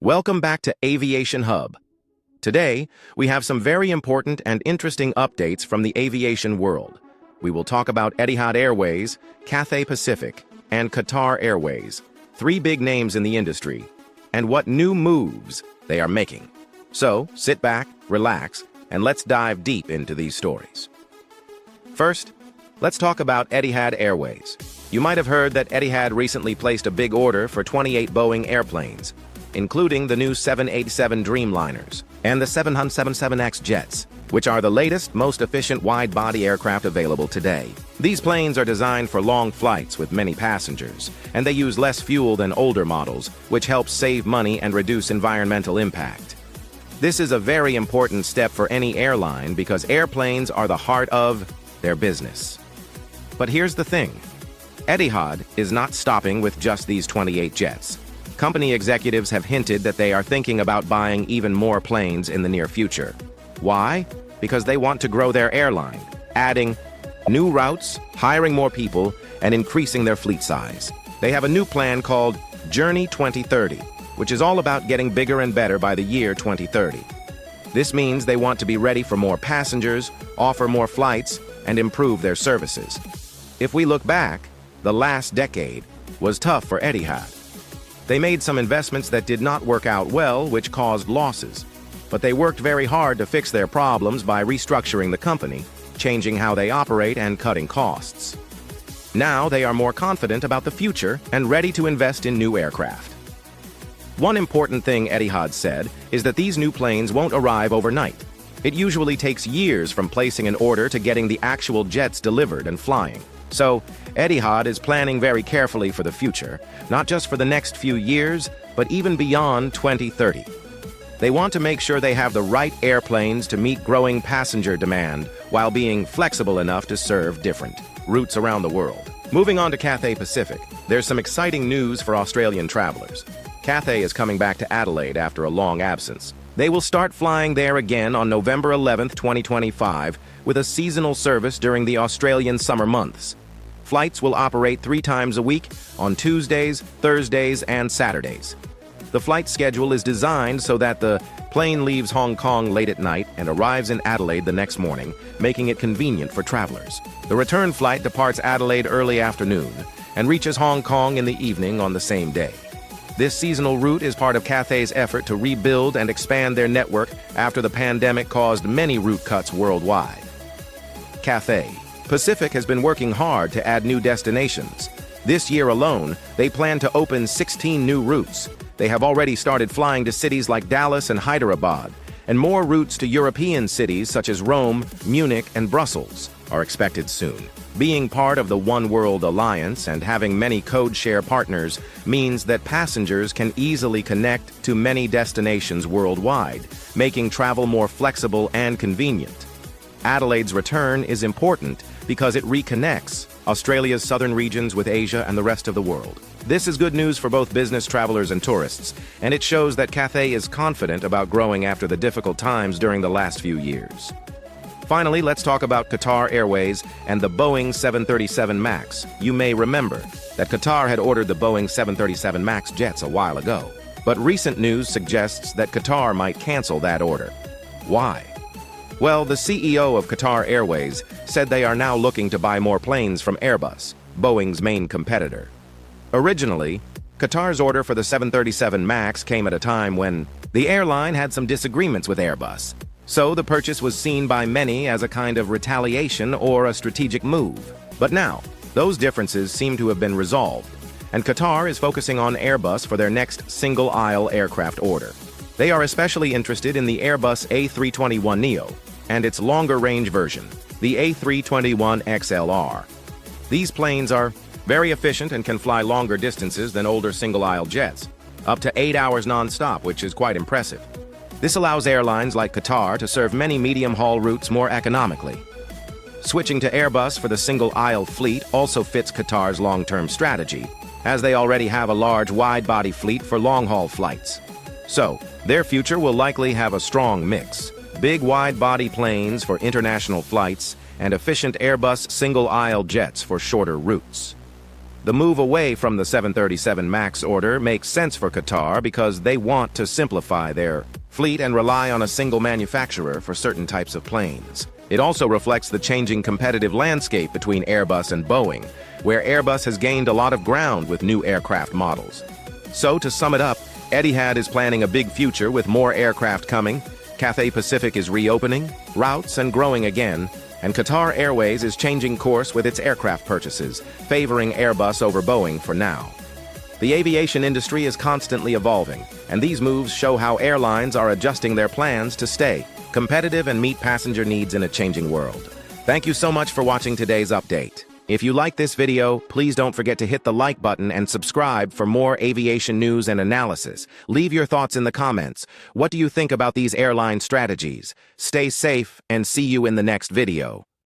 Welcome back to Aviation Hub. Today, we have some very important and interesting updates from the aviation world. We will talk about Etihad Airways, Cathay Pacific, and Qatar Airways, three big names in the industry, and what new moves they are making. So, sit back, relax, and let's dive deep into these stories. First, let's talk about Etihad Airways. You might have heard that Etihad recently placed a big order for 28 Boeing airplanes, including the new 787 Dreamliners and the 777X jets, which are the latest, most efficient wide-body aircraft available today. These planes are designed for long flights with many passengers, and they use less fuel than older models, which helps save money and reduce environmental impact. This is a very important step for any airline because airplanes are the heart of their business. But here's the thing. Etihad is not stopping with just these 28 jets. Company executives have hinted that they are thinking about buying even more planes in the near future. Why? Because they want to grow their airline, adding new routes, hiring more people, and increasing their fleet size. They have a new plan called Journey 2030, which is all about getting bigger and better by the year 2030. This means they want to be ready for more passengers, offer more flights, and improve their services. If we look back, the last decade was tough for Etihad. They made some investments that did not work out well, which caused losses. But they worked very hard to fix their problems by restructuring the company, changing how they operate, and cutting costs. Now they are more confident about the future and ready to invest in new aircraft. One important thing Etihad said is that these new planes won't arrive overnight. It usually takes years from placing an order to getting the actual jets delivered and flying. So, Etihad is planning very carefully for the future, not just for the next few years, but even beyond 2030. They want to make sure they have the right airplanes to meet growing passenger demand while being flexible enough to serve different routes around the world. Moving on to Cathay Pacific, there's some exciting news for Australian travelers. Cathay is coming back to Adelaide after a long absence. They will start flying there again on November 11, 2025, with a seasonal service during the Australian summer months. Flights will operate 3 times a week on Tuesdays, Thursdays, and Saturdays. The flight schedule is designed so that the plane leaves Hong Kong late at night and arrives in Adelaide the next morning, making it convenient for travelers. The return flight departs Adelaide early afternoon and reaches Hong Kong in the evening on the same day. This seasonal route is part of Cathay's effort to rebuild and expand their network after the pandemic caused many route cuts worldwide. Cathay Pacific has been working hard to add new destinations. This year alone, they plan to open 16 new routes. They have already started flying to cities like Dallas and Hyderabad, and more routes to European cities such as Rome, Munich, and Brussels are expected soon. Being part of the One World Alliance and having many code-share partners means that passengers can easily connect to many destinations worldwide, making travel more flexible and convenient. Adelaide's return is important because it reconnects Australia's southern regions with Asia and the rest of the world. This is good news for both business travelers and tourists, and it shows that Cathay is confident about growing after the difficult times during the last few years. Finally, let's talk about Qatar Airways and the Boeing 737 MAX. You may remember that Qatar had ordered the Boeing 737 MAX jets a while ago, but recent news suggests that Qatar might cancel that order. Why? Well, the CEO of Qatar Airways said they are now looking to buy more planes from Airbus, Boeing's main competitor. Originally, Qatar's order for the 737 MAX came at a time when the airline had some disagreements with Airbus. So the purchase was seen by many as a kind of retaliation or a strategic move. But now, those differences seem to have been resolved, and Qatar is focusing on Airbus for their next single-aisle aircraft order. They are especially interested in the Airbus A321neo and its longer-range version, the A321XLR. These planes are very efficient and can fly longer distances than older single-aisle jets, up to 8 hours non-stop, which is quite impressive. This allows airlines like Qatar to serve many medium-haul routes more economically. Switching to Airbus for the single-aisle fleet also fits Qatar's long-term strategy, as they already have a large wide-body fleet for long-haul flights. So, their future will likely have a strong mix: big wide-body planes for international flights and efficient Airbus single-aisle jets for shorter routes. The move away from the 737 MAX order makes sense for Qatar because they want to simplify their fleet and rely on a single manufacturer for certain types of planes. It also reflects the changing competitive landscape between Airbus and Boeing, where Airbus has gained a lot of ground with new aircraft models. So, to sum it up, Etihad is planning a big future with more aircraft coming, Cathay Pacific is reopening, routes and growing again, and Qatar Airways is changing course with its aircraft purchases, favoring Airbus over Boeing for now. The aviation industry is constantly evolving, and these moves show how airlines are adjusting their plans to stay competitive and meet passenger needs in a changing world. Thank you so much for watching today's update. If you like this video, please don't forget to hit the like button and subscribe for more aviation news and analysis. Leave your thoughts in the comments. What do you think about these airline strategies? Stay safe and see you in the next video.